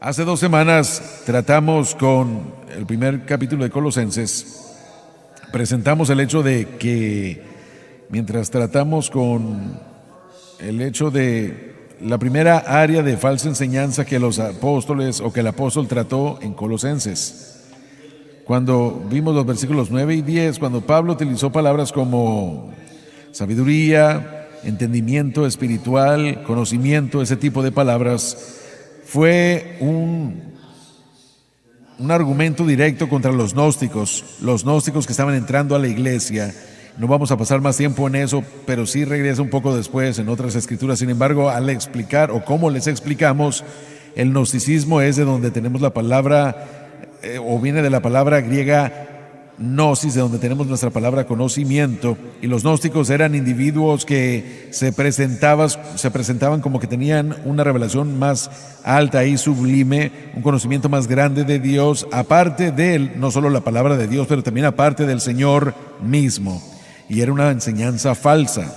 Hace 2 semanas tratamos con el primer capítulo de Colosenses. Presentamos el hecho de que mientras tratamos con el hecho de la primera área de falsa enseñanza que los apóstoles o que el apóstol trató en Colosenses, cuando vimos los versículos 9 y 10, cuando Pablo utilizó palabras como sabiduría, entendimiento espiritual, conocimiento, ese tipo de palabras, fue un argumento directo contra los gnósticos que estaban entrando a la iglesia. No vamos a pasar más tiempo en eso, pero sí regresa un poco después en otras escrituras. Sin embargo, al explicar o cómo les explicamos, el gnosticismo es de donde tenemos la palabra, o viene de la palabra griega gnosis, de donde tenemos nuestra palabra conocimiento, y los gnósticos eran individuos que se presentaban como que tenían una revelación más alta y sublime, un conocimiento más grande de Dios, aparte de él, no solo la palabra de Dios, pero también aparte del Señor mismo, y era una enseñanza falsa,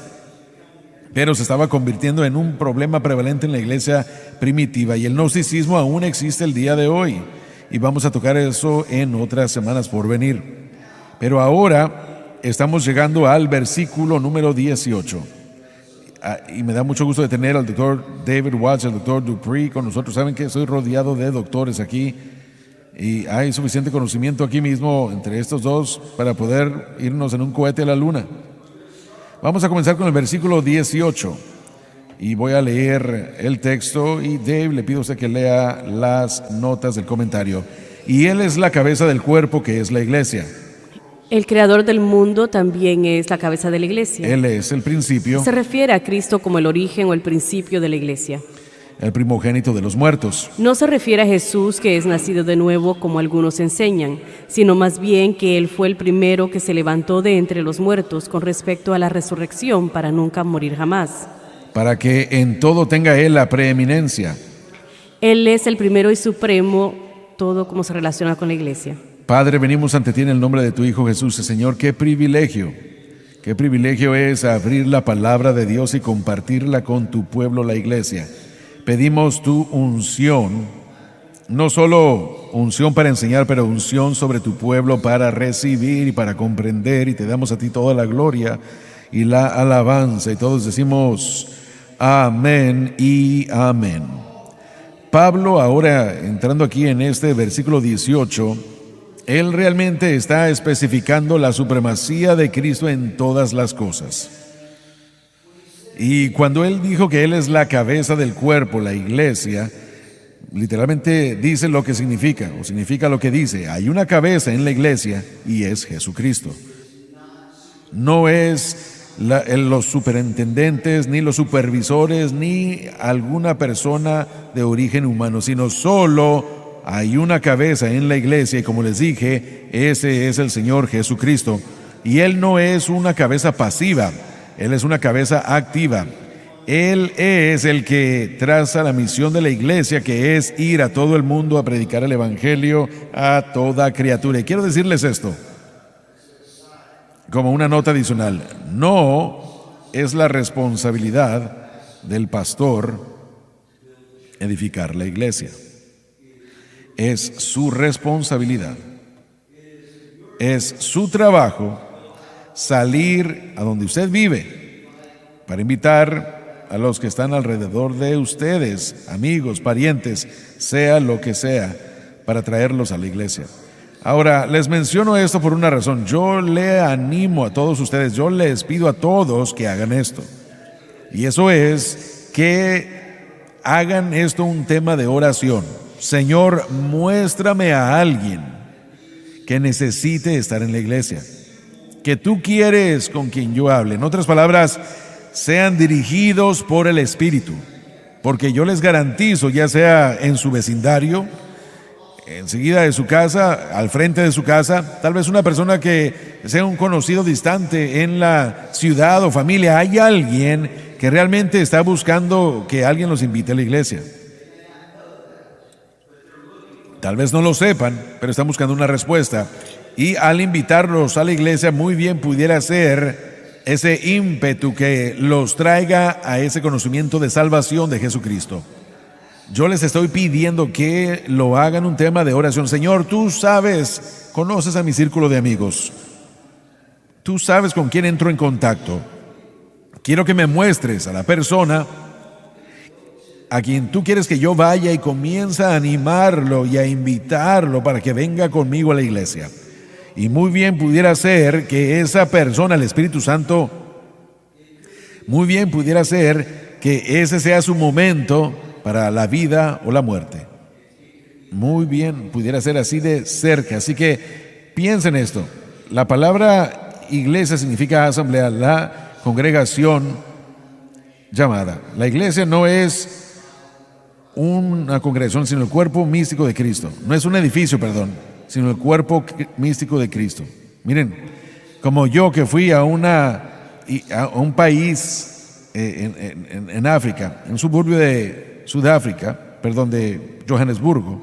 pero se estaba convirtiendo en un problema prevalente en la iglesia primitiva, y el gnosticismo aún existe el día de hoy, y vamos a tocar eso en otras semanas por venir. Pero ahora estamos llegando al versículo número 18. Y me da mucho gusto de tener al doctor David Watts, al doctor Dupree con nosotros. Saben que estoy rodeado de doctores aquí y hay suficiente conocimiento aquí mismo entre estos dos para poder irnos en un cohete a la luna. Vamos a comenzar con el versículo 18 y voy a leer el texto, y Dave, le pido a usted que lea las notas del comentario. Y él es la cabeza del cuerpo, que es la iglesia. El creador del mundo también es la cabeza de la iglesia. Él es el principio. Se refiere a Cristo como el origen o el principio de la iglesia. El primogénito de los muertos. No se refiere a Jesús, que es nacido de nuevo como algunos enseñan, sino más bien que Él fue el primero que se levantó de entre los muertos con respecto a la resurrección para nunca morir jamás. Para que en todo tenga Él la preeminencia. Él es el primero y supremo, todo como se relaciona con la iglesia. Padre, venimos ante ti en el nombre de tu Hijo Jesús. Señor, qué privilegio es abrir la palabra de Dios y compartirla con tu pueblo, la iglesia. Pedimos tu unción, no solo unción para enseñar, pero unción sobre tu pueblo para recibir y para comprender, y te damos a ti toda la gloria y la alabanza, y todos decimos amén y amén. Pablo, ahora entrando aquí en este versículo 18, él realmente está especificando la supremacía de Cristo en todas las cosas. Y cuando él dijo que él es la cabeza del cuerpo, la iglesia, literalmente dice lo que significa, o significa lo que dice. Hay una cabeza en la iglesia y es Jesucristo. No es los superintendentes, ni los supervisores, ni alguna persona de origen humano, sino solo hay una cabeza en la iglesia, y como les dije, ese es el Señor Jesucristo. Y Él no es una cabeza pasiva, Él es una cabeza activa. Él es el que traza la misión de la iglesia, que es ir a todo el mundo a predicar el evangelio a toda criatura. Y quiero decirles esto como una nota adicional: no es la responsabilidad del pastor edificar la iglesia. Es su responsabilidad, es su trabajo salir a donde usted vive para invitar a los que están alrededor de ustedes, amigos, parientes, sea lo que sea, para traerlos a la iglesia. Ahora, les menciono esto por una razón. Yo le animo a todos ustedes, yo les pido a todos que hagan esto, y eso es que hagan esto un tema de oración. Señor, muéstrame a alguien que necesite estar en la iglesia, que tú quieres con quien yo hable. En otras palabras, sean dirigidos por el Espíritu, porque yo les garantizo, ya sea en su vecindario, enseguida de su casa, al frente de su casa, tal vez una persona que sea un conocido distante en la ciudad o familia, hay alguien que realmente está buscando que alguien los invite a la iglesia. Tal vez no lo sepan, pero están buscando una respuesta. Y al invitarlos a la iglesia, muy bien pudiera ser ese ímpetu que los traiga a ese conocimiento de salvación de Jesucristo. yo les estoy pidiendo que lo hagan un tema de oración. Señor, tú sabes, conoces a mi círculo de amigos. Tú sabes con quién entro en contacto. Quiero que me muestres a la persona a quien tú quieres que yo vaya y comienza a animarlo y a invitarlo para que venga conmigo a la iglesia. Y muy bien pudiera ser que esa persona, el Espíritu Santo, muy bien pudiera ser que ese sea su momento para la vida o la muerte. Muy bien pudiera ser así de cerca. Así que piensen esto. La palabra iglesia significa asamblea, la congregación llamada. La iglesia no es una congregación, sino el cuerpo místico de Cristo. No es un edificio, perdón, sino el cuerpo místico de Cristo. Miren, como yo que fui a un país en África, en un suburbio de Sudáfrica, perdón, de Johannesburgo,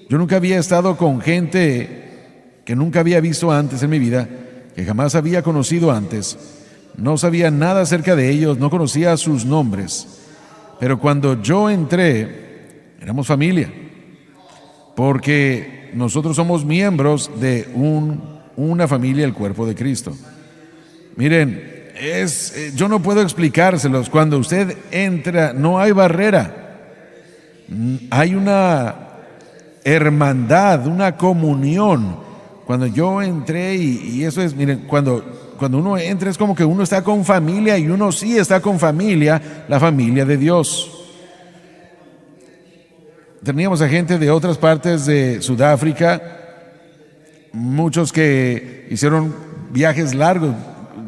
yo nunca había estado con gente que nunca había visto antes en mi vida, que jamás había conocido antes, no sabía nada acerca de ellos, no conocía sus nombres. Pero cuando yo entré, éramos familia, porque nosotros somos miembros de una familia, el cuerpo de Cristo. Miren, yo no puedo explicárselos. Cuando usted entra, no hay barrera. Hay una hermandad, una comunión. Cuando yo entré, y eso es, miren, cuando uno entra es como que uno está con familia, y uno sí está con familia, la familia de Dios. Teníamos a gente de otras partes de Sudáfrica, muchos que hicieron viajes largos.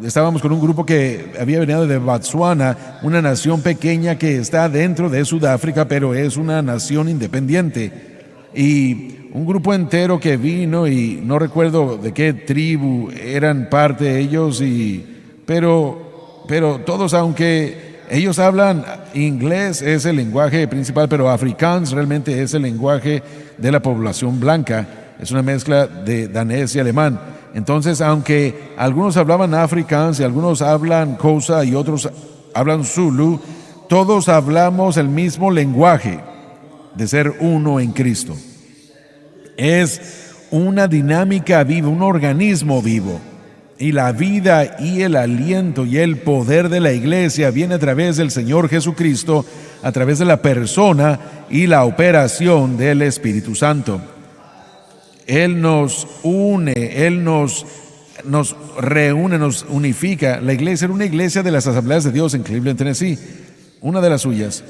Estábamos con un grupo que había venido de Botsuana, una nación pequeña que está dentro de Sudáfrica, pero es una nación independiente. Y un grupo entero que vino, y no recuerdo de qué tribu eran parte de ellos, pero todos, aunque ellos hablan inglés, es el lenguaje principal, pero afrikaans realmente es el lenguaje de la población blanca, es una mezcla de danés y alemán. Entonces, aunque algunos hablaban afrikaans y algunos hablan Xhosa y otros hablan Zulu, todos hablamos el mismo lenguaje de ser uno en Cristo. Es una dinámica viva, un organismo vivo. Y la vida y el aliento y el poder de la iglesia viene a través del Señor Jesucristo, a través de la persona y la operación del Espíritu Santo. Él nos une, Él nos reúne, nos unifica. La iglesia era una iglesia de las Asambleas de Dios en Cleveland, Tennessee, una de las suyas.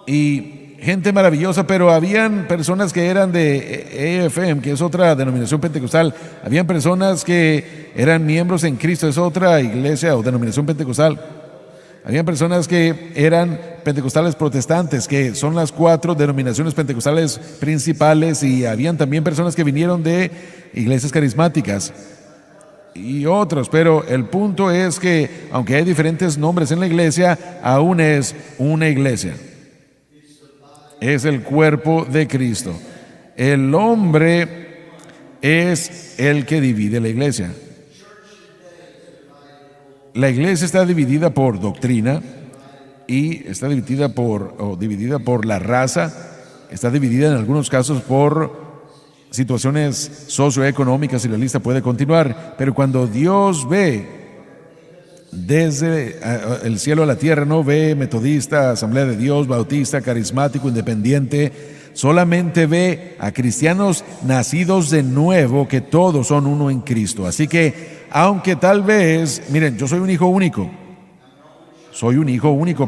Y gente maravillosa, pero habían personas que eran de AFM, que es otra denominación pentecostal. Habían personas que eran miembros en Cristo, es otra iglesia o denominación pentecostal. Habían personas que eran pentecostales protestantes, que son las 4 denominaciones pentecostales principales, y habían también personas que vinieron de iglesias carismáticas y otros. Pero el punto es que, aunque hay diferentes nombres en la iglesia, aún es una iglesia. Es el cuerpo de Cristo. El hombre es el que divide la iglesia. La iglesia está dividida por doctrina, y está dividida por la raza, está dividida en algunos casos por situaciones socioeconómicas, y la lista puede continuar. Pero cuando Dios ve desde el cielo a la tierra, no ve metodista, Asamblea de Dios, bautista, carismático, independiente, solamente ve a cristianos nacidos de nuevo, que todos son uno en Cristo. Así que, aunque tal vez, miren, yo soy un hijo único,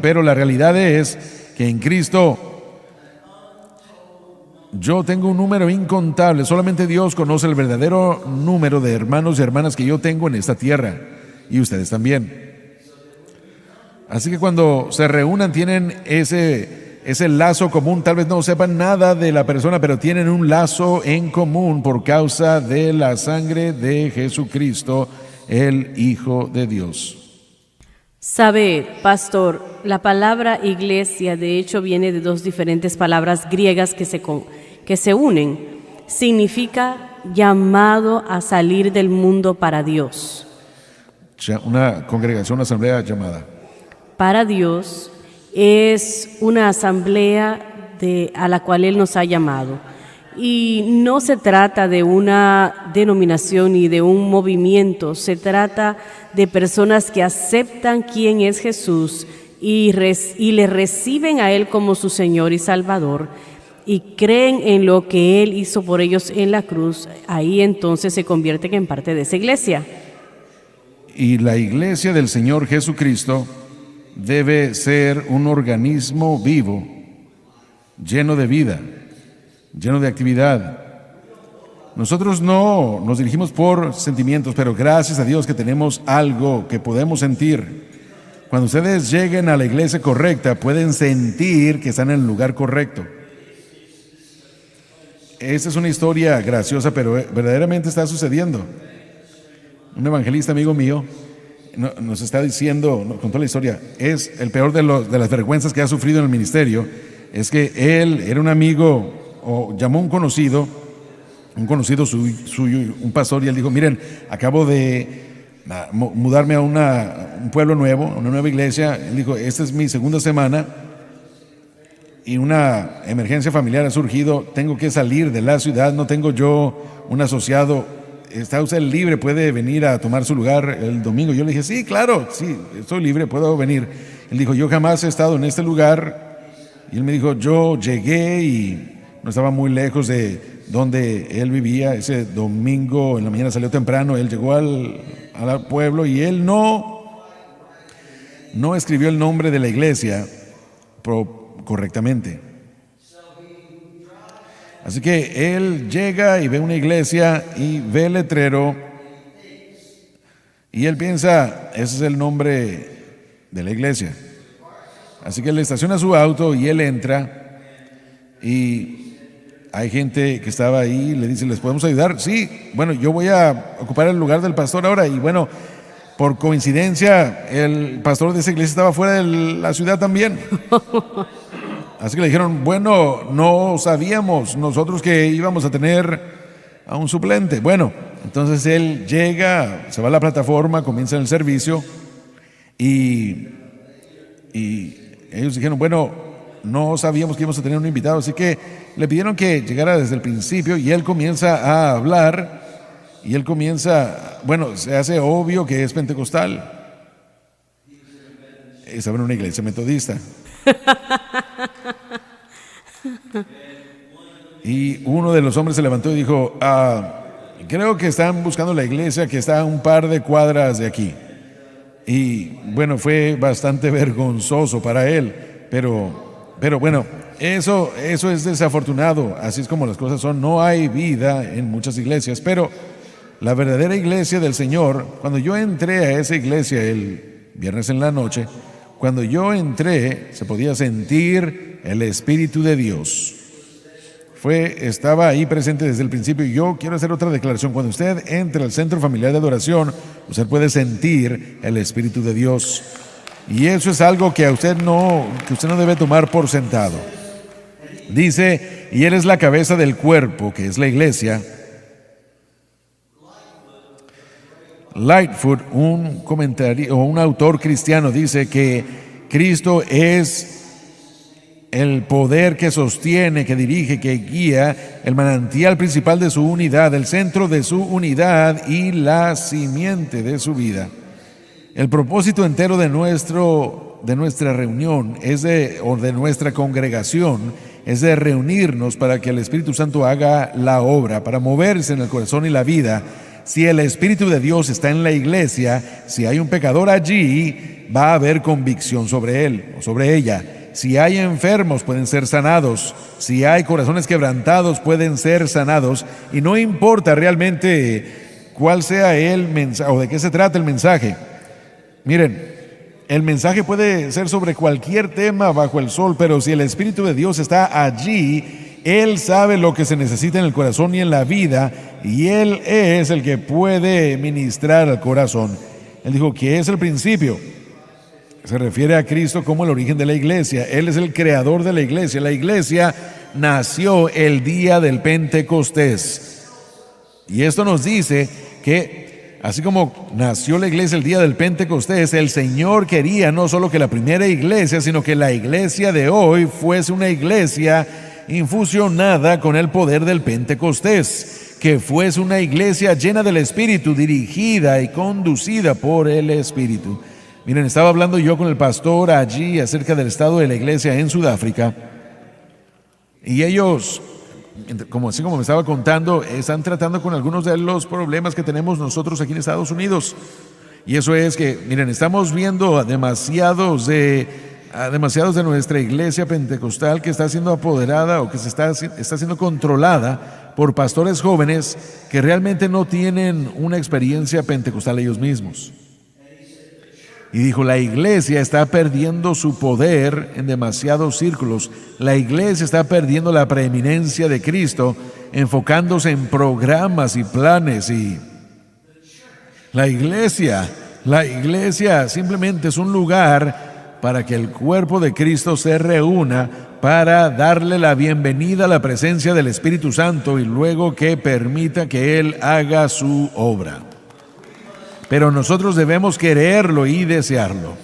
pero la realidad es que en Cristo yo tengo un número incontable. Solamente Dios conoce el verdadero número de hermanos y hermanas que yo tengo en esta tierra, y ustedes también. Así que cuando se reúnan, tienen ese lazo común. Tal vez no sepan nada de la persona, pero tienen un lazo en común por causa de la sangre de Jesucristo, el Hijo de Dios. Sabe, pastor, la palabra iglesia de hecho viene de 2 diferentes palabras griegas que se unen. Significa llamado a salir del mundo para Dios. Una congregación, una asamblea llamada para Dios es una asamblea a la cual Él nos ha llamado. Y no se trata de una denominación ni de un movimiento, se trata de personas que aceptan quién es Jesús y le reciben a Él como su Señor y Salvador y creen en lo que Él hizo por ellos en la cruz. Ahí entonces se convierten en parte de esa iglesia. Y la iglesia del Señor Jesucristo debe ser un organismo vivo, lleno de vida, lleno de actividad. Nosotros no nos dirigimos por sentimientos, pero gracias a Dios que tenemos algo que podemos sentir. Cuando ustedes lleguen a la iglesia correcta, pueden sentir que están en el lugar correcto. Esta es una historia graciosa, pero verdaderamente está sucediendo. Un evangelista amigo mío nos está diciendo, nos contó la historia, es el peor de las vergüenzas que ha sufrido en el ministerio, es que él era un amigo, o llamó a un conocido suyo, un pastor, y él dijo: miren, acabo de mudarme a un pueblo nuevo, a una nueva iglesia. Él dijo: esta es mi segunda semana y una emergencia familiar ha surgido, tengo que salir de la ciudad, no tengo yo un asociado, ¿está usted libre? ¿Puede venir a tomar su lugar el domingo? Yo le dije: sí, claro, sí, estoy libre, puedo venir. Él dijo: yo jamás he estado en este lugar. Y él me dijo: yo llegué y no estaba muy lejos de donde él vivía. Ese domingo en la mañana salió temprano, él llegó al pueblo y él no escribió el nombre de la iglesia correctamente. Así que él llega y ve una iglesia y ve el letrero y él piensa: ese es el nombre de la iglesia. Así que él estaciona su auto y él entra, y hay gente que estaba ahí, le dice: ¿les podemos ayudar? Sí, bueno, yo voy a ocupar el lugar del pastor ahora. Y bueno, por coincidencia, el pastor de esa iglesia estaba fuera de la ciudad también. Así que le dijeron: bueno, no sabíamos nosotros que íbamos a tener a un suplente. Bueno, entonces él llega, se va a la plataforma, comienza el servicio, y ellos dijeron: bueno, no sabíamos que íbamos a tener un invitado, así que le pidieron que llegara desde el principio, y él comienza a hablar, y él comienza, bueno, se hace obvio que es pentecostal. Estaba en una iglesia metodista. Y uno de los hombres se levantó y dijo: creo que están buscando la iglesia que está a un par de cuadras de aquí. Y bueno, fue bastante vergonzoso para él, pero bueno, eso es desafortunado. Así es como las cosas son. No hay vida en muchas iglesias, pero la verdadera iglesia del Señor, cuando yo entré a esa iglesia el viernes en la noche, cuando yo entré se podía sentir el Espíritu de Dios. Estaba ahí presente desde el principio. Y yo quiero hacer otra declaración: cuando usted entre al centro familiar de adoración, usted puede sentir el Espíritu de Dios, y eso es algo que usted no debe tomar por sentado. Dice: y Él es la cabeza del cuerpo, que es la iglesia. Lightfoot, un autor cristiano, dice que Cristo es el poder que sostiene, que dirige, que guía, el manantial principal de su unidad, el centro de su unidad y la simiente de su vida. El propósito entero de nuestra reunión o de nuestra congregación es de reunirnos para que el Espíritu Santo haga la obra, para moverse en el corazón y la vida. Si el Espíritu de Dios está en la iglesia, si hay un pecador allí, va a haber convicción sobre él o sobre ella. Si hay enfermos, pueden ser sanados. Si hay corazones quebrantados, pueden ser sanados. Y no importa realmente cuál sea el mensaje o de qué se trata el mensaje. Miren, el mensaje puede ser sobre cualquier tema bajo el sol, pero si el Espíritu de Dios está allí, Él sabe lo que se necesita en el corazón y en la vida, y Él es el que puede ministrar al corazón. Él dijo que es el principio. Se refiere a Cristo como el origen de la iglesia. Él es el creador de la iglesia. La iglesia nació el día del Pentecostés. Y esto nos dice que así como nació la iglesia el día del Pentecostés, el Señor quería no solo que la primera iglesia, sino que la iglesia de hoy fuese una iglesia infusionada con el poder del Pentecostés, que fuese una iglesia llena del Espíritu, dirigida y conducida por el Espíritu. Miren, estaba hablando yo con el pastor allí acerca del estado de la iglesia en Sudáfrica, y ellos, así como me estaba contando, están tratando con algunos de los problemas que tenemos nosotros aquí en Estados Unidos. Y eso es que, miren, estamos viendo a demasiados de nuestra iglesia pentecostal que está siendo apoderada o que está siendo controlada por pastores jóvenes que realmente no tienen una experiencia pentecostal ellos mismos. Y dijo, la iglesia está perdiendo su poder en demasiados círculos. La iglesia está perdiendo la preeminencia de Cristo, enfocándose en programas y planes. Y la iglesia simplemente es un lugar para que el cuerpo de Cristo se reúna para darle la bienvenida a la presencia del Espíritu Santo y luego que permita que Él haga su obra. Pero nosotros debemos quererlo y desearlo.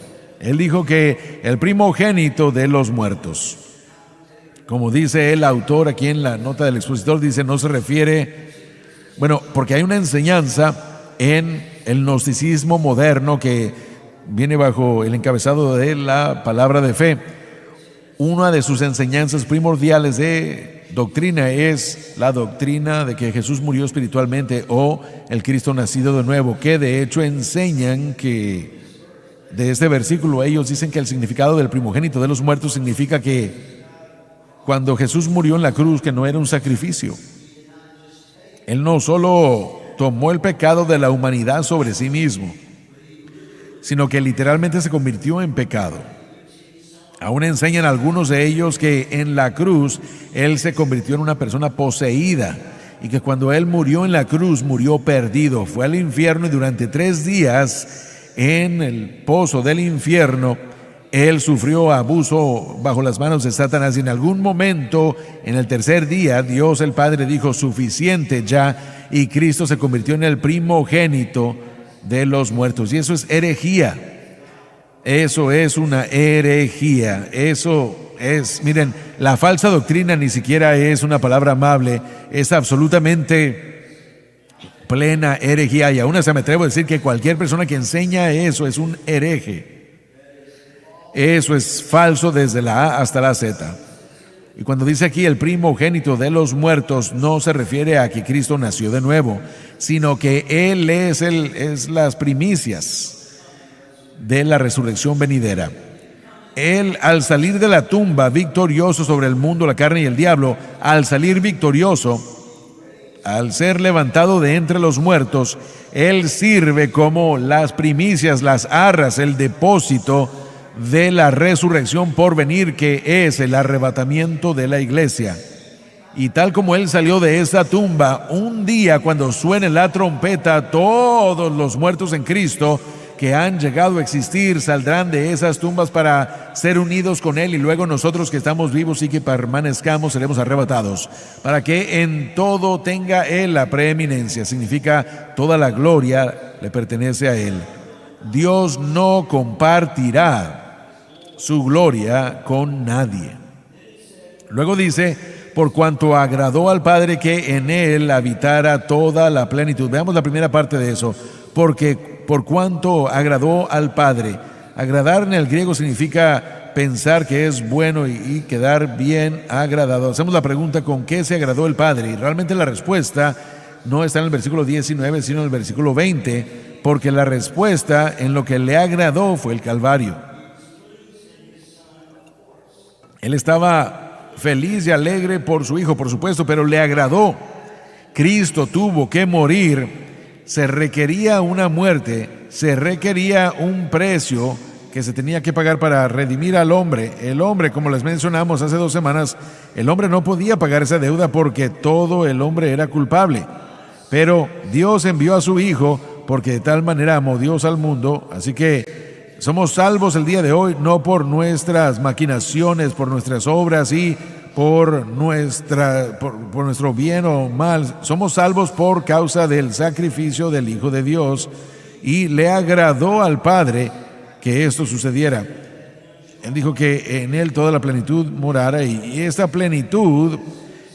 Él dijo que el primogénito de los muertos, como dice el autor aquí en la nota del expositor, dice, no se refiere, porque hay una enseñanza en el gnosticismo moderno que viene bajo el encabezado de la palabra de fe. Una de sus enseñanzas primordiales de doctrina es la doctrina de que Jesús murió espiritualmente o el Cristo nacido de nuevo, que de hecho enseñan que de este versículo ellos dicen que el significado del primogénito de los muertos significa que cuando Jesús murió en la cruz, que no era un sacrificio, Él no solo tomó el pecado de la humanidad sobre sí mismo, sino que literalmente se convirtió en pecado. Aún enseñan algunos de ellos que en la cruz Él se convirtió en una persona poseída y que cuando Él murió en la cruz murió perdido, fue al infierno y durante 3 días en el pozo del infierno Él sufrió abuso bajo las manos de Satanás y en algún momento en el 3er día Dios el Padre dijo suficiente ya y Cristo se convirtió en el primogénito de los muertos. Y eso es herejía. Eso es una herejía. Eso es, miren, la falsa doctrina ni siquiera es una palabra amable, es absolutamente plena herejía. Y aún así me atrevo a decir que cualquier persona que enseña eso es un hereje. Eso es falso desde la A hasta la Z. Y cuando dice aquí el primogénito de los muertos, no se refiere a que Cristo nació de nuevo, sino que Él es las primicias de la resurrección venidera. Él, al salir de la tumba victorioso sobre el mundo, la carne y el diablo, al salir victorioso, al ser levantado de entre los muertos, Él sirve como las primicias, las arras, el depósito de la resurrección por venir, que es el arrebatamiento de la iglesia. Y tal como Él salió de esa tumba, un día cuando suene la trompeta, todos los muertos en Cristo que han llegado a existir saldrán de esas tumbas para ser unidos con Él, y luego nosotros que estamos vivos y que permanezcamos seremos arrebatados, para que en todo tenga Él la preeminencia. Significa toda la gloria le pertenece a Él. Dios no compartirá su gloria con nadie. Luego dice, por cuanto agradó al Padre que en Él habitara toda la plenitud. Veamos la primera parte de eso. Porque por cuanto agradó al Padre. Agradar en el griego significa pensar que es bueno y quedar bien agradado. Hacemos la pregunta, ¿con qué se agradó el Padre? Y realmente la respuesta no está en el versículo 19, sino en el versículo 20, porque la respuesta en lo que le agradó fue el Calvario. Él estaba feliz y alegre por su Hijo, por supuesto, pero le agradó. Cristo tuvo que morir. Se requería una muerte, se requería un precio que se tenía que pagar para redimir al hombre. El hombre, como les mencionamos hace 2 semanas, el hombre no podía pagar esa deuda porque todo el hombre era culpable. Pero Dios envió a su Hijo porque de tal manera amó Dios al mundo. Así que somos salvos el día de hoy, no por nuestras maquinaciones, por nuestras obras y por nuestro bien o mal. Somos salvos por causa del sacrificio del Hijo de Dios, y le agradó al Padre que esto sucediera. Él dijo que en Él toda la plenitud morara, y esta plenitud,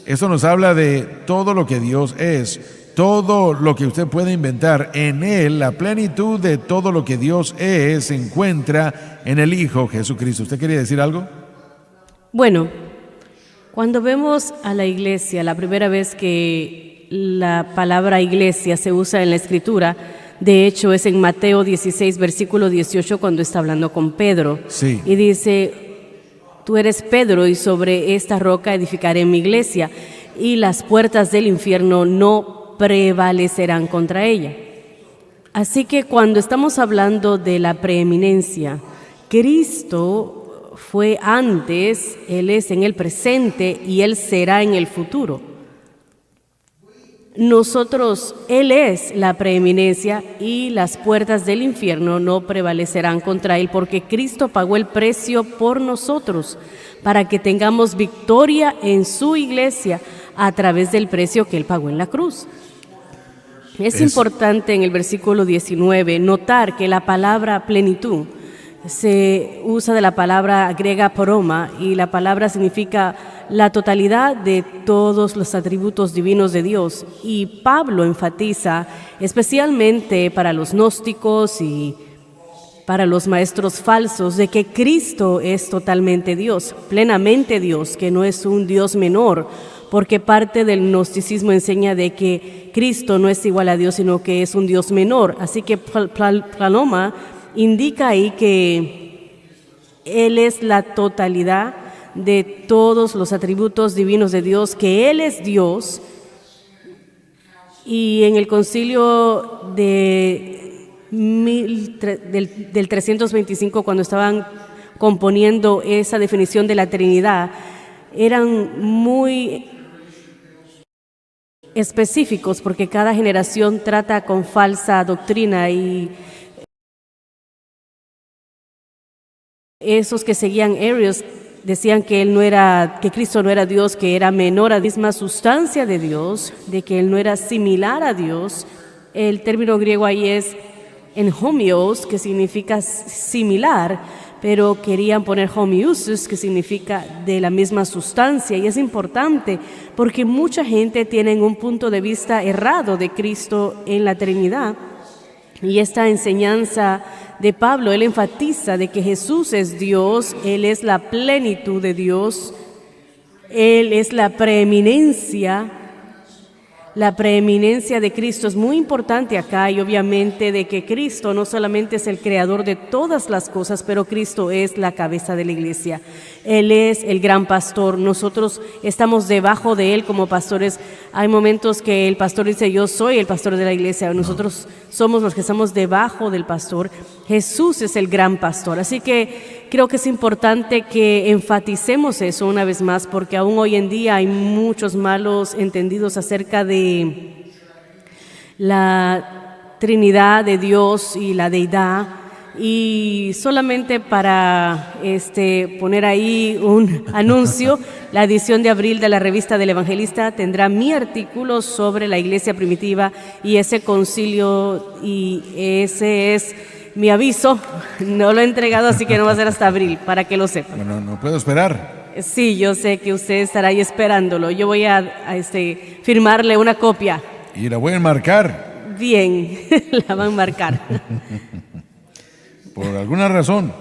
esto nos habla de todo lo que Dios es, todo lo que usted puede inventar. En Él, la plenitud de todo lo que Dios es se encuentra en el Hijo Jesucristo. ¿Usted quería decir algo? Bueno, cuando vemos a la iglesia, la primera vez que la palabra iglesia se usa en la Escritura, de hecho es en Mateo 16, versículo 18, cuando está hablando con Pedro. Sí. Y dice: tú eres Pedro, y sobre esta roca edificaré mi iglesia, y las puertas del infierno no prevalecerán contra ella. Así que cuando estamos hablando de la preeminencia, Cristo fue antes, Él es en el presente y Él será en el futuro. Nosotros, Él es la preeminencia, y las puertas del infierno no prevalecerán contra Él, porque Cristo pagó el precio por nosotros para que tengamos victoria en su iglesia a través del precio que Él pagó en la cruz. Es importante en el versículo 19 notar que la palabra plenitud se usa de la palabra griega poroma, y la palabra significa la totalidad de todos los atributos divinos de Dios. Y Pablo enfatiza, especialmente para los gnósticos y para los maestros falsos, de que Cristo es totalmente Dios, plenamente Dios, que no es un Dios menor, porque parte del gnosticismo enseña de que Cristo no es igual a Dios, sino que es un Dios menor. Así que Paloma indica ahí que Él es la totalidad de todos los atributos divinos de Dios, que Él es Dios. Y en el concilio del 325, cuando estaban componiendo esa definición de la Trinidad, eran muy específicos, porque cada generación trata con falsa doctrina, y esos que seguían Arius decían que Cristo no era Dios, que era menor a la misma sustancia de Dios, de que Él no era similar a Dios. El término griego ahí es enhomios, que significa similar, pero querían poner homiousis, que significa de la misma sustancia. Y es importante porque mucha gente tiene un punto de vista errado de Cristo en la Trinidad. Y esta enseñanza de Pablo, él enfatiza de que Jesús es Dios, Él es la plenitud de Dios, Él es la preeminencia. La preeminencia de Cristo es muy importante acá, y obviamente de que Cristo no solamente es el creador de todas las cosas, pero Cristo es la cabeza de la iglesia. Él es el gran pastor. Nosotros estamos debajo de Él como pastores. Hay momentos que el pastor dice: yo soy el pastor de la iglesia. Nosotros somos los que estamos debajo del pastor. Jesús es el gran pastor. Así que creo que es importante que enfaticemos eso una vez más, porque aún hoy en día hay muchos malos entendidos acerca de la Trinidad de Dios y la deidad. Y solamente para poner ahí un anuncio, la edición de abril de la revista del Evangelista tendrá mi artículo sobre la iglesia primitiva y ese concilio, y ese es mi aviso. No lo he entregado, así que no va a ser hasta abril, para que lo sepan. Bueno, no puedo esperar. Sí, yo sé que usted estará ahí esperándolo. Yo voy a firmarle una copia. Y la voy a enmarcar. Bien, la van a marcar. Por alguna razón.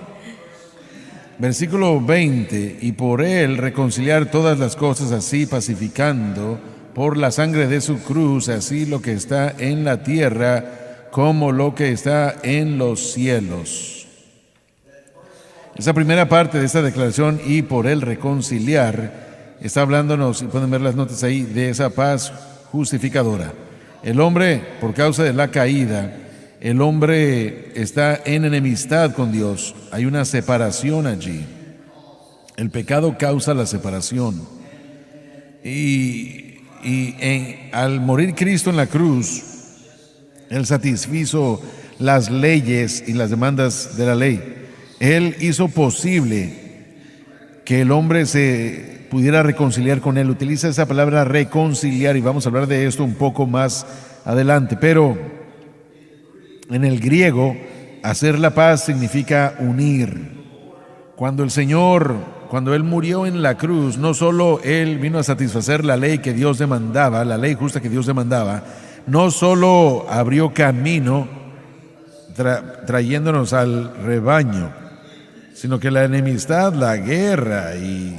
Versículo 20, y por Él reconciliar todas las cosas, así pacificando por la sangre de su cruz, así lo que está en la tierra como lo que está en los cielos. Esa primera parte de esta declaración, y por Él reconciliar, está hablándonos, y pueden ver las notas ahí, de esa paz justificadora. El hombre, por causa de la caída, el hombre está en enemistad con Dios. Hay una separación allí. El pecado causa la separación. Al morir Cristo en la cruz, Él satisfizo las leyes y las demandas de la ley. Él hizo posible que el hombre se pudiera reconciliar con Él. Utiliza esa palabra reconciliar y vamos a hablar de esto un poco más adelante. Pero en el griego, hacer la paz significa unir. Cuando Él murió en la cruz, no solo Él vino a satisfacer la ley que Dios demandaba, la ley justa que Dios demandaba, no solo abrió camino trayéndonos al rebaño, sino que la enemistad, la guerra y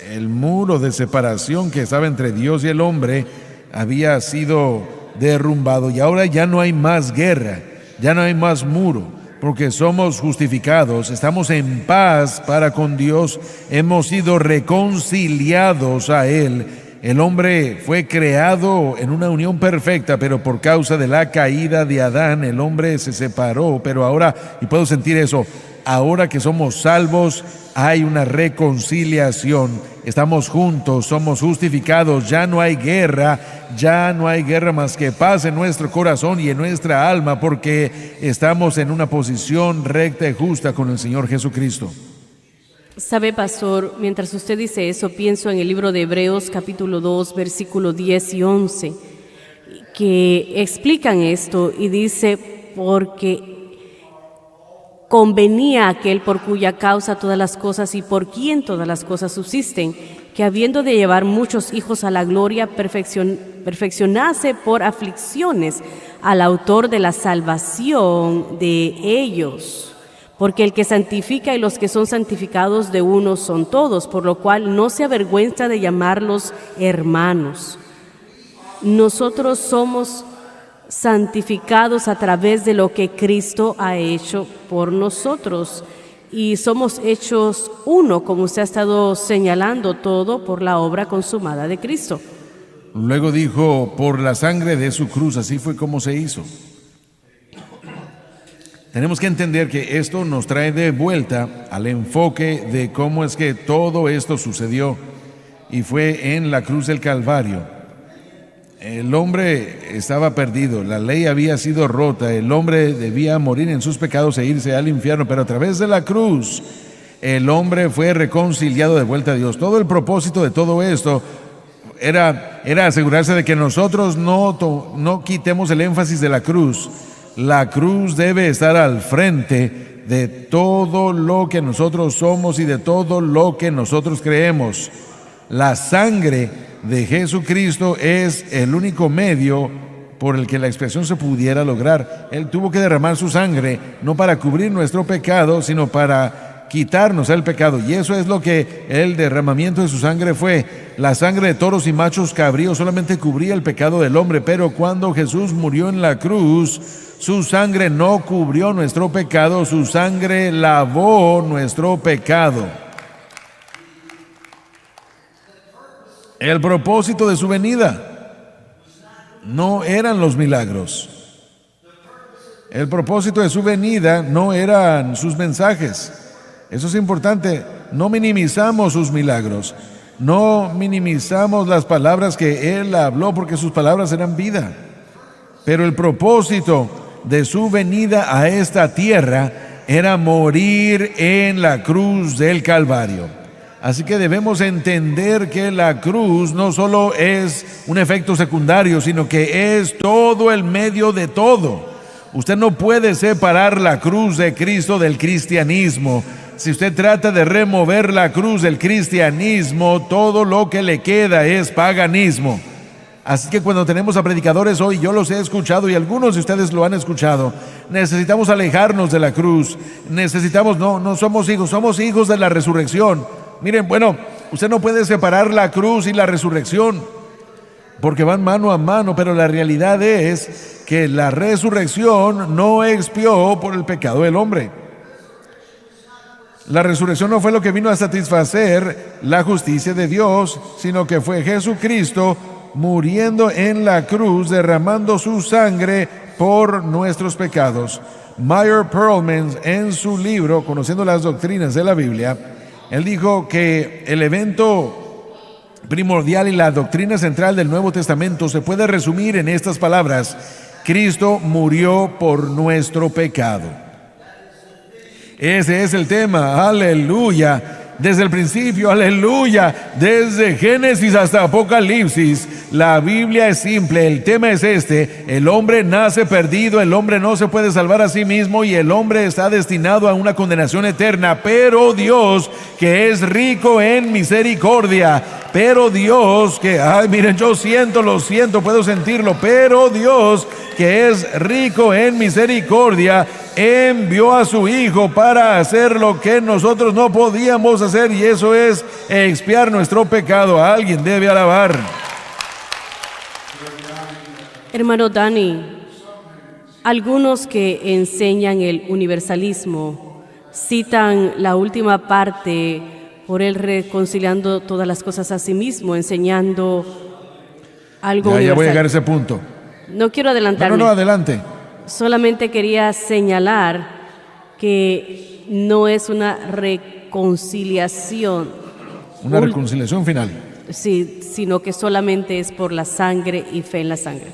el muro de separación que estaba entre Dios y el hombre había sido derrumbado, y ahora ya no hay más guerra, ya no hay más muro, porque somos justificados, estamos en paz para con Dios, hemos sido reconciliados a Él. El hombre fue creado en una unión perfecta, pero por causa de la caída de Adán, el hombre se separó. Pero ahora, y puedo sentir eso, ahora que somos salvos, hay una reconciliación. Estamos juntos, somos justificados, ya no hay guerra más que paz en nuestro corazón y en nuestra alma, porque estamos en una posición recta y justa con el Señor Jesucristo. Sabe, pastor, mientras usted dice eso, pienso en el libro de Hebreos capítulo 2, versículo 10 y 11, que explican esto y dice, porque convenía a aquel por cuya causa todas las cosas y por quien todas las cosas subsisten, que habiendo de llevar muchos hijos a la gloria, perfeccionase por aflicciones al autor de la salvación de ellos. Porque el que santifica y los que son santificados de uno son todos, por lo cual no se avergüenza de llamarlos hermanos. Nosotros somos santificados a través de lo que Cristo ha hecho por nosotros y somos hechos uno, como usted ha estado señalando, todo por la obra consumada de Cristo. Luego dijo, por la sangre de su cruz, así fue como se hizo. Tenemos que entender que esto nos trae de vuelta al enfoque de cómo es que todo esto sucedió, y fue en la cruz del Calvario. El hombre estaba perdido, la ley había sido rota, el hombre debía morir en sus pecados e irse al infierno, pero a través de la cruz el hombre fue reconciliado de vuelta a Dios. Todo el propósito de todo esto era asegurarse de que nosotros no quitemos el énfasis de la cruz. La cruz debe estar al frente de todo lo que nosotros somos y de todo lo que nosotros creemos. La sangre de Jesucristo es el único medio por el que la expiación se pudiera lograr. Él tuvo que derramar su sangre, no para cubrir nuestro pecado, sino para quitarnos el pecado. Y eso es lo que el derramamiento de su sangre fue. La sangre de toros y machos cabríos solamente cubría el pecado del hombre, pero cuando Jesús murió en la cruz, su sangre no cubrió nuestro pecado, su sangre lavó nuestro pecado. El propósito de su venida no eran los milagros. El propósito de su venida no eran sus mensajes. Eso es importante. No minimizamos sus milagros. No minimizamos las palabras que Él habló, porque sus palabras eran vida. Pero el propósito de su venida a esta tierra era morir en la cruz del Calvario. Así que debemos entender que la cruz no solo es un efecto secundario, sino que es todo el medio de todo. Usted no puede separar la cruz de Cristo del cristianismo. Si usted trata de remover la cruz del cristianismo, todo lo que le queda es paganismo. Así que cuando tenemos a predicadores hoy, yo los he escuchado y algunos de ustedes lo han escuchado, necesitamos alejarnos de la cruz. No somos hijos de la resurrección. Miren, bueno, usted no puede separar la cruz y la resurrección, porque van mano a mano, pero la realidad es que la resurrección no expió por el pecado del hombre. La resurrección no fue lo que vino a satisfacer la justicia de Dios, sino que fue Jesucristo muriendo en la cruz, derramando su sangre por nuestros pecados. Meyer Pearlman, en su libro Conociendo las Doctrinas de la Biblia, él dijo que el evento primordial y la doctrina central del Nuevo Testamento se puede resumir en estas palabras: Cristo murió por nuestro pecado. Ese es el tema, aleluya. Desde el principio, aleluya, desde Génesis hasta Apocalipsis, la Biblia es simple. El tema es este: el hombre nace perdido, el hombre no se puede salvar a sí mismo y el hombre está destinado a una condenación eterna. Pero Dios, que es rico en misericordia, pero Dios que, ay, miren, yo lo siento, puedo sentirlo, pero Dios, que es rico en misericordia, envió a su Hijo para hacer lo que nosotros no podíamos hacer, y eso es expiar nuestro pecado. Alguien debe alabar. Hermano Dani, algunos que enseñan el universalismo citan la última parte, por él reconciliando todas las cosas a sí mismo, enseñando algo universal. Ya voy a llegar a ese punto. No quiero adelantarme. No, adelante. Solamente quería señalar que no es una reconciliación. Una reconciliación final. Sí, sino que solamente es por la sangre y fe en la sangre.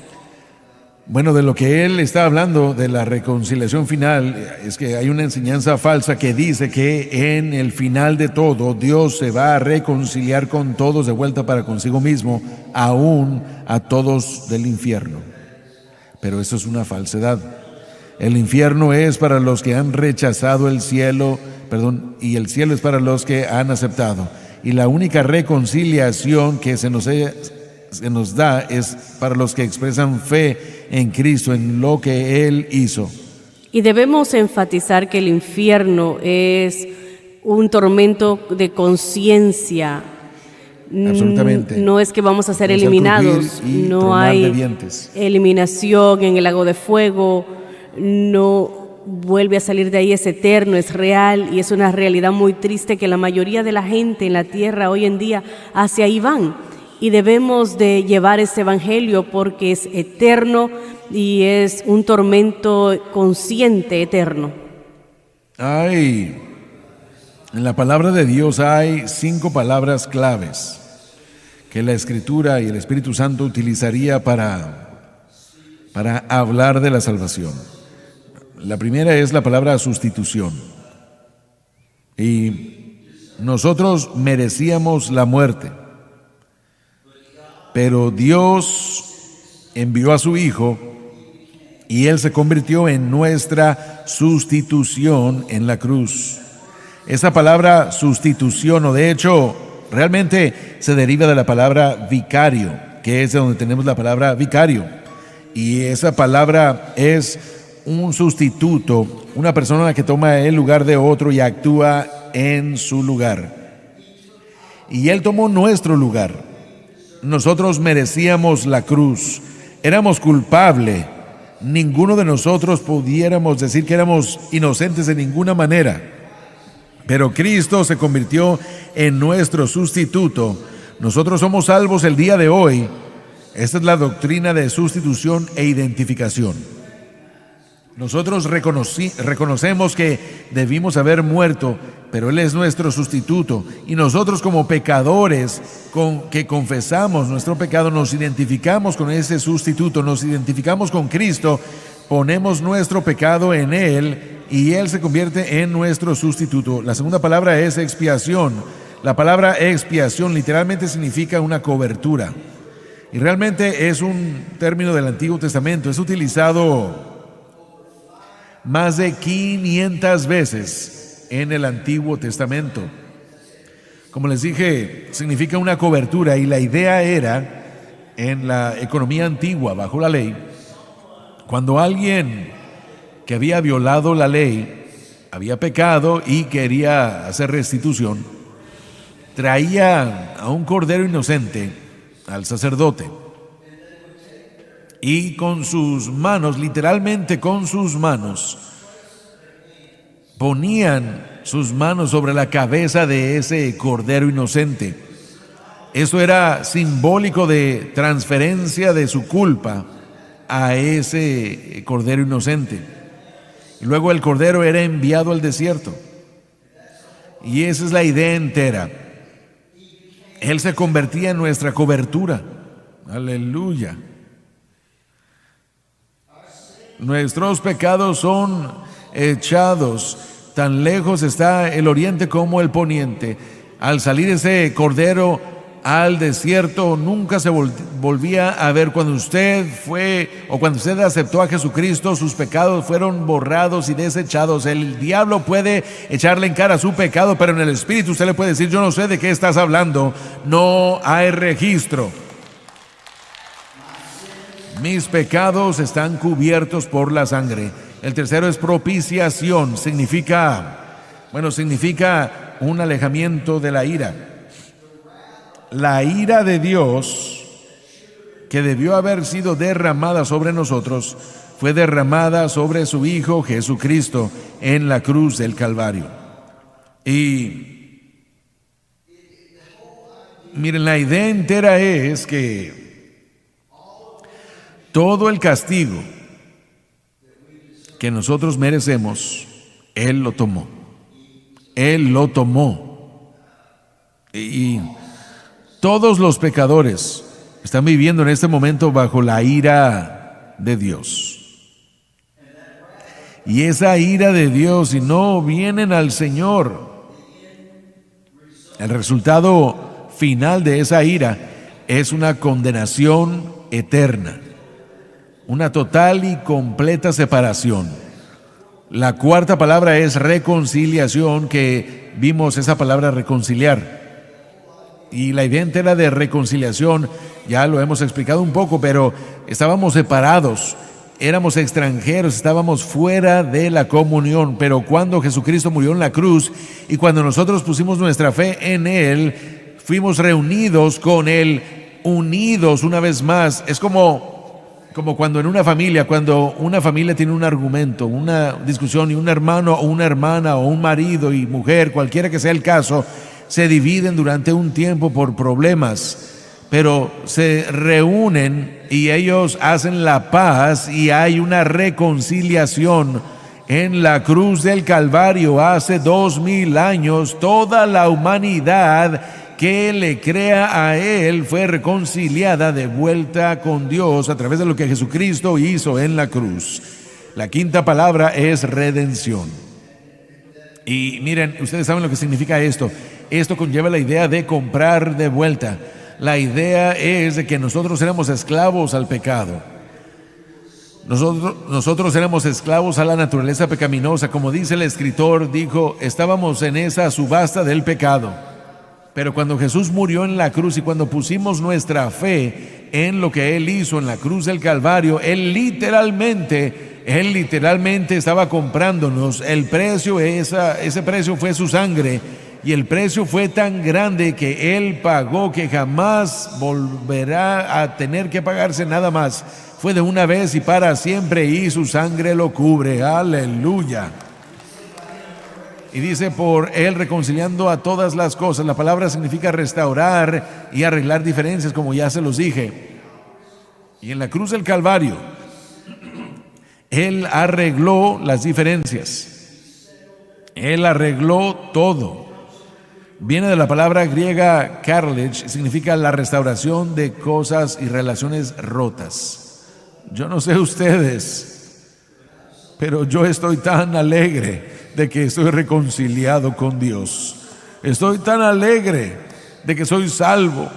Bueno, de lo que él está hablando, de la reconciliación final, es que hay una enseñanza falsa que dice que en el final de todo Dios se va a reconciliar con todos de vuelta para consigo mismo, aún a todos del infierno. Pero eso es una falsedad. El infierno es para los que han rechazado el cielo, y el cielo es para los que han aceptado. Y la única reconciliación que se nos da es para los que expresan fe en Cristo, en lo que Él hizo. Y debemos enfatizar que el infierno es un tormento de conciencia. Absolutamente. No es que vamos a ser eliminados, no hay eliminación en el lago de fuego, no vuelve a salir de ahí, es eterno, es real, y es una realidad muy triste que la mayoría de la gente en la tierra hoy en día hacia ahí van. Y debemos de llevar ese evangelio porque es eterno y es un tormento consciente eterno. En la palabra de Dios hay 5 palabras claves que la Escritura y el Espíritu Santo utilizaría para hablar de la salvación. La primera es la palabra sustitución. Y nosotros merecíamos la muerte, pero Dios envió a su Hijo y Él se convirtió en nuestra sustitución en la cruz. Esa palabra sustitución, o de hecho realmente se deriva de la palabra vicario, que es de donde tenemos la palabra vicario, y esa palabra es un sustituto, una persona que toma el lugar de otro y actúa en su lugar. Y Él tomó nuestro lugar. Nosotros merecíamos la cruz, éramos culpables, ninguno de nosotros pudiéramos decir que éramos inocentes de ninguna manera, pero Cristo se convirtió en nuestro sustituto. Nosotros somos salvos el día de hoy. Esta es la doctrina de sustitución e identificación. Nosotros reconocemos que debimos haber muerto, pero Él es nuestro sustituto, y nosotros como pecadores que confesamos nuestro pecado, nos identificamos con ese sustituto, nos identificamos con Cristo, ponemos nuestro pecado en Él y Él se convierte en nuestro sustituto. La segunda palabra es expiación. La palabra expiación literalmente significa una cobertura, y realmente es un término del Antiguo Testamento. Es utilizado más de 500 veces en el Antiguo Testamento. Como les dije, significa una cobertura, y la idea era, en la economía antigua, bajo la ley, cuando alguien que había violado la ley, había pecado y quería hacer restitución, traía a un cordero inocente al sacerdote, y con sus manos, literalmente con sus manos, ponían sus manos sobre la cabeza de ese cordero inocente. Eso era simbólico de transferencia de su culpa a ese cordero inocente. Y luego el cordero era enviado al desierto. Y esa es la idea entera. Él se convertía en nuestra cobertura. Aleluya. Nuestros pecados son echados. Tan lejos está el oriente como el poniente. Al salir ese cordero al desierto, nunca se volvía a ver. Cuando usted fue o cuando usted aceptó a Jesucristo, sus pecados fueron borrados y desechados. El diablo puede echarle en cara su pecado, pero en el Espíritu usted le puede decir: yo no sé de qué estás hablando, no hay registro. Mis pecados están cubiertos por la sangre. El tercero es propiciación. Significa un alejamiento de la ira. La ira de Dios, que debió haber sido derramada sobre nosotros, fue derramada sobre su Hijo Jesucristo en la cruz del Calvario. Y miren, la idea entera es que todo el castigo que nosotros merecemos, Él lo tomó. Él lo tomó. Y todos los pecadores están viviendo en este momento bajo la ira de Dios. Y esa ira de Dios, si no vienen al Señor, el resultado final de esa ira es una condenación eterna, una total y completa separación. La cuarta palabra es reconciliación, que vimos esa palabra reconciliar. Y la idea entera de reconciliación, ya lo hemos explicado un poco, pero estábamos separados, éramos extranjeros, estábamos fuera de la comunión. Pero cuando Jesucristo murió en la cruz y cuando nosotros pusimos nuestra fe en Él, fuimos reunidos con Él, unidos una vez más. Es como cuando cuando una familia tiene un argumento, una discusión, y un hermano o una hermana o un marido y mujer, cualquiera que sea el caso, se dividen durante un tiempo por problemas, pero se reúnen y ellos hacen la paz y hay una reconciliación. En la cruz del Calvario hace 2000 años, toda la humanidad que le crea a Él fue reconciliada de vuelta con Dios a través de lo que Jesucristo hizo en la cruz. La quinta palabra es redención. Y miren, ustedes saben lo que significa esto. Esto conlleva la idea de comprar de vuelta. La idea es de que nosotros éramos esclavos al pecado. Nosotros éramos esclavos a la naturaleza pecaminosa. Como dice el escritor, dijo, estábamos en esa subasta del pecado. Pero cuando Jesús murió en la cruz y cuando pusimos nuestra fe en lo que Él hizo en la cruz del Calvario, Él literalmente estaba comprándonos. El precio, ese precio fue su sangre. Y el precio fue tan grande que Él pagó, que jamás volverá a tener que pagarse nada más. Fue de una vez y para siempre, y su sangre lo cubre. Aleluya. Y dice, por Él reconciliando a todas las cosas. La palabra significa restaurar y arreglar diferencias, como ya se los dije. Y en la cruz del Calvario, Él arregló las diferencias. Él arregló todo. Viene de la palabra griega cartilage, significa la restauración de cosas y relaciones rotas. Yo no sé ustedes, pero yo estoy tan alegre de que estoy reconciliado con Dios. Estoy tan alegre de que soy salvo.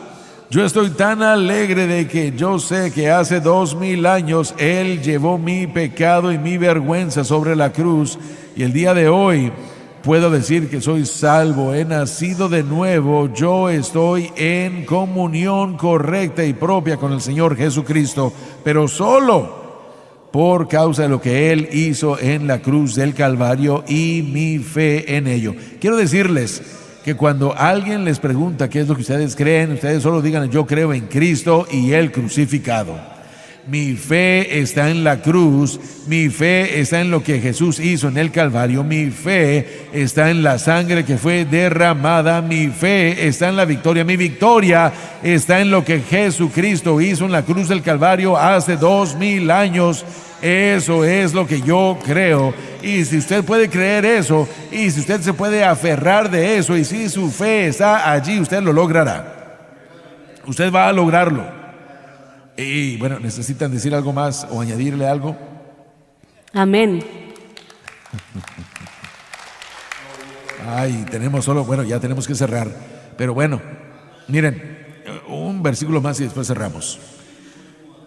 Yo estoy tan alegre de que yo sé que hace 2000 años Él llevó mi pecado y mi vergüenza sobre la cruz, y el día de hoy puedo decir que soy salvo, he nacido de nuevo. Yo estoy en comunión correcta y propia con el Señor Jesucristo, pero solo por causa de lo que Él hizo en la cruz del Calvario y mi fe en ello. Quiero decirles que cuando alguien les pregunta qué es lo que ustedes creen, ustedes solo digan: yo creo en Cristo y Él crucificado. Mi fe está en la cruz, mi fe está en lo que Jesús hizo en el Calvario, mi fe está en la sangre que fue derramada, mi fe está en la victoria, mi victoria está en lo que Jesucristo hizo en la cruz del Calvario hace 2000 años. Eso es lo que yo creo. Y si usted puede creer eso, y si usted se puede aferrar de eso, y si su fe está allí, usted lo logrará. Usted va a lograrlo. Y bueno, ¿necesitan decir algo más o añadirle algo? Amén. Ay, tenemos solo, bueno, ya tenemos que cerrar. Pero bueno, miren, un versículo más y después cerramos.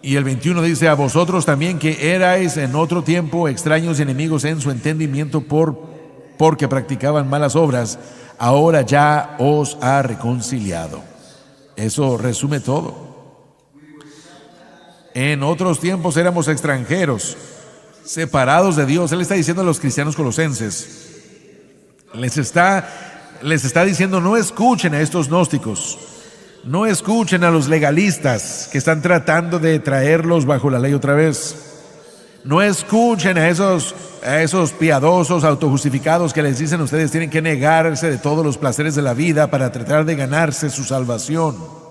Y el 21 dice: a vosotros también que erais en otro tiempo extraños y enemigos en su entendimiento porque practicaban malas obras, ahora ya os ha reconciliado. Eso resume todo. En otros tiempos éramos extranjeros, separados de Dios. Él está diciendo a los cristianos colosenses, les está diciendo: no escuchen a estos gnósticos, no escuchen a los legalistas que están tratando de traerlos bajo la ley otra vez. No escuchen a esos piadosos autojustificados que les dicen: ustedes tienen que negarse de todos los placeres de la vida para tratar de ganarse su salvación.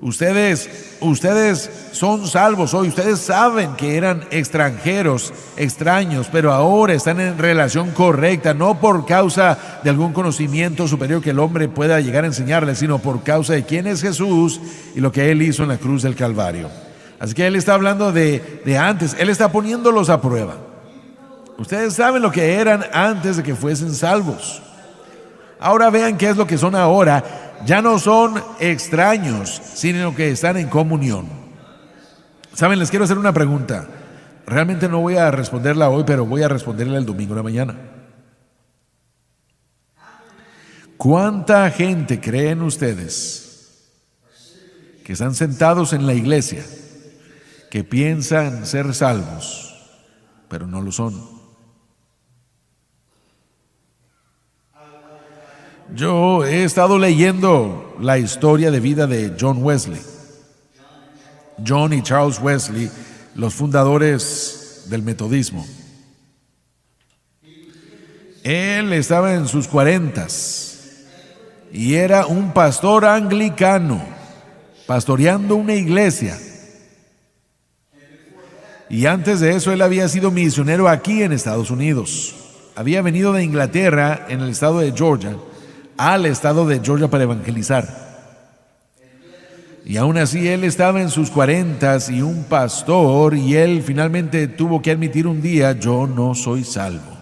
Ustedes son salvos hoy. Ustedes saben que eran extranjeros, extraños, pero ahora están en relación correcta, no por causa de algún conocimiento superior que el hombre pueda llegar a enseñarles, sino por causa de quién es Jesús y lo que Él hizo en la cruz del Calvario. Así que Él está hablando de antes. Él está poniéndolos a prueba. Ustedes saben lo que eran antes de que fuesen salvos. Ahora vean qué es lo que son ahora. Ya no son extraños, sino que están en comunión. Saben, les quiero hacer una pregunta. Realmente no voy a responderla hoy, pero voy a responderla el domingo en la mañana. ¿Cuánta gente creen ustedes que están sentados en la iglesia, que piensan ser salvos, pero no lo son? Yo he estado leyendo la historia de vida de John Wesley. John y Charles Wesley, los fundadores del metodismo. Él estaba en sus 40s y era un pastor anglicano, pastoreando una iglesia. Y antes de eso él había sido misionero aquí en Estados Unidos. Había venido de Inglaterra, en el estado de Georgia, al estado de Georgia para evangelizar. Y aún así él estaba en sus 40s y un pastor, y él finalmente tuvo que admitir un día: yo no soy salvo.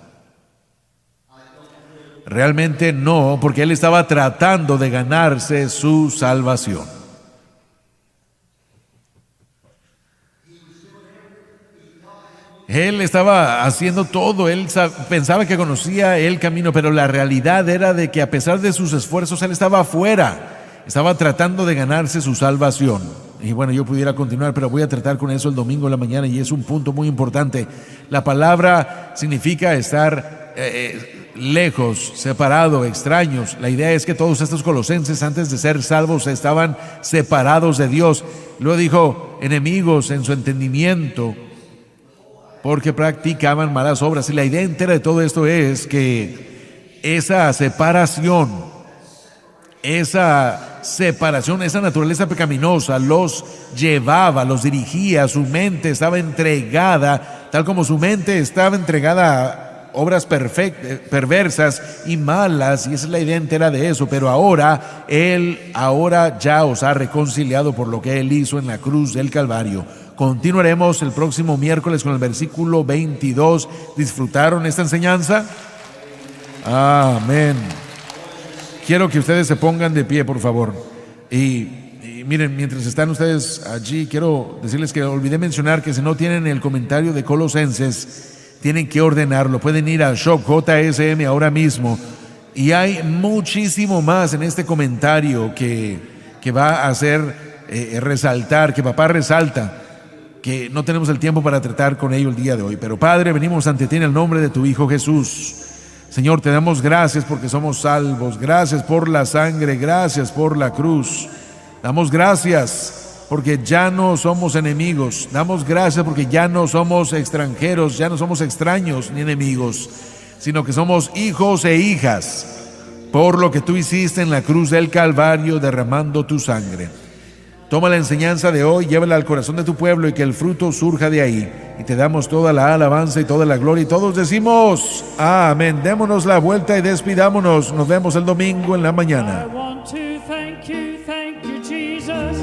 Realmente no, porque él estaba tratando de ganarse su salvación. Él estaba haciendo todo, él pensaba que conocía el camino, pero la realidad era de que a pesar de sus esfuerzos, él estaba afuera, estaba tratando de ganarse su salvación. Y bueno, yo pudiera continuar, pero voy a tratar con eso el domingo en la mañana, y es un punto muy importante. La palabra significa estar lejos, separado, extraños. La idea es que todos estos colosenses, antes de ser salvos, estaban separados de Dios. Luego dijo: enemigos en su entendimiento, porque practicaban malas obras. Y la idea entera de todo esto es que esa separación, esa naturaleza pecaminosa los llevaba, los dirigía. Su mente estaba entregada, tal como su mente estaba entregada a obras perversas y malas, y esa es la idea entera de eso. Pero ahora ya os ha reconciliado por lo que Él hizo en la cruz del Calvario. Continuaremos el próximo miércoles con el versículo 22. ¿Disfrutaron esta enseñanza? Amén. Quiero que ustedes se pongan de pie, por favor. Y miren, mientras están ustedes allí, quiero decirles que olvidé mencionar que si no tienen el comentario de Colosenses, tienen que ordenarlo. Pueden ir a Shop JSM ahora mismo, y hay muchísimo más en este comentario que va a hacer resaltar, que papá resalta, que no tenemos el tiempo para tratar con ello el día de hoy. Pero Padre, venimos ante ti en el nombre de tu Hijo Jesús. Señor, te damos gracias porque somos salvos. Gracias por la sangre, gracias por la cruz. Damos gracias porque ya no somos enemigos. Damos gracias porque ya no somos extranjeros, ya no somos extraños ni enemigos, sino que somos hijos e hijas por lo que tú hiciste en la cruz del Calvario, derramando tu sangre. Toma la enseñanza de hoy, llévala al corazón de tu pueblo, y que el fruto surja de ahí. Y te damos toda la alabanza y toda la gloria. Y todos decimos amén. Démonos la vuelta y despidámonos. Nos vemos el domingo en la mañana. I want to thank you, Jesus.